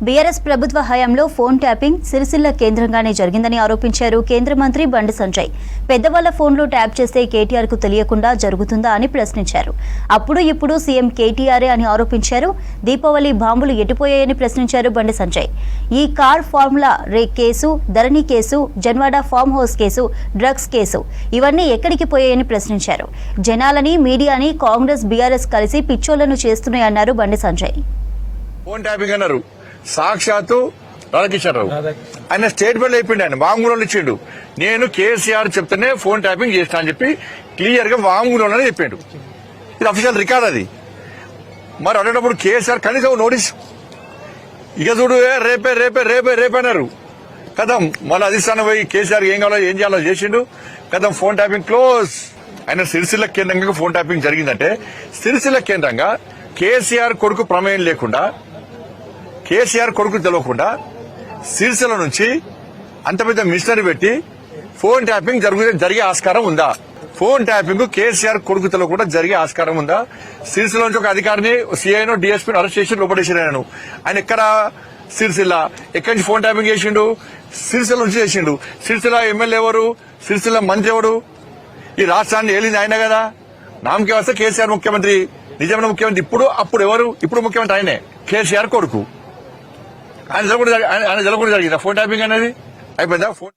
BRS ప్రభుత్వ హయాంలో phone tapping Sircilla కేంద్రంగానే జరిగిందని ఆరోపించారు కేంద్ర మంత్రి బండి సంజయ్. పెద్దవాళ్ల ఫోన్లో ట్యాప్ చేస్తే కేటీఆర్ కు తెలియకుండా జరుగుతుందా అని ప్రశ్నించారు. అప్పుడు ఇప్పుడు సీఎం కేటీఆరే అని ఆరోపించారు. దీపావళి బాంబులు ఎటుపోయాయని ప్రశ్నించారు బండి సంజయ్. ఈ car formula case, Dharani case, Janwada farm house case, drugs case ఇవన్నీ ఎక్కడికి పోయాయని ప్రశ్నించారు. జనాలని, మీడియాని కాంగ్రెస్, బీఆర్ఎస్ కలిసి పిచ్చోళ్లను చేస్తున్నాయన్నారు బండి సంజయ్. ఫోన్ ట్యాపింగ్ అన్నారు. సాక్షాత్తు రాధాకిషన్ రావు ఆయన స్టేట్మెంట్ అయిపోయింది. ఆయన వాంగ్మూలంలో ఇచ్చిండు. నేను కేసీఆర్ చెప్తేనే ఫోన్ ట్యాపింగ్ చేసిన అని చెప్పి క్లియర్ గా వాంగ్మూలంలోనే చెప్పిండు. ఇది అఫీషియల్ రికార్డ్. అది మరి అడిగినప్పుడు కేసీఆర్ కనీసం నోటీస్ ఇక చూడు రేపే రేపే రేపే రేపే అన్నారు కదా. మళ్ళీ అధిష్టానం పోయి కేసీఆర్ ఏం కావాలో ఏం చేయాలో చేసిండు కదా. Phone tapping close. ఆయన సిరిసిల్ల కేంద్రంగా ఫోన్ ట్యాపింగ్ జరిగిందంటే సిరిసిల్ల కేంద్రంగా కేసీఆర్ కొడుకు ప్రమేయం లేకుండా, కేసీఆర్ కొడుకు తెలియకుండా సిరిసిల్ల నుంచి అంత పెద్ద మిషనరీ పెట్టి ఫోన్ ట్యాపింగ్ జరిగే ఆస్కారం ఉందా? ఫోన్ ట్యాపింగ్ కేసీఆర్ కొడుకు తెలియకుండా జరిగే ఆస్కారం ఉందా? సిరిసిల్ల నుంచి ఒక అధికారిని సిఐను డిఎస్పీని అరెస్ట్ చేసి లోపడేసాడు. ఆయన ఎక్కడ? సిరిసిల్ల. ఎక్కడి నుంచి ఫోన్ ట్యాపింగ్ చేసిండు? సిరిసిల్ల నుంచి చేసిండు. సిరిసిల్ల ఎమ్మెల్యే ఎవరు? సిరిసిల్ల మంత్రి ఎవరు? ఈ రాష్ట్రాన్ని ఏలింది ఆయన కదా. నామకే వస్తే కేసీఆర్ ముఖ్యమంత్రి, నిజమైన ముఖ్యమంత్రి. అప్పుడు ఎవరు? ఇప్పుడు ముఖ్యమంత్రి ఆయనే, కేసీఆర్ కొడుకు. ఆయన జరగకుండా జరిగిందా ఫోన్ ట్యాపింగ్ అనేది? అయిపోయిందా? ఫోన్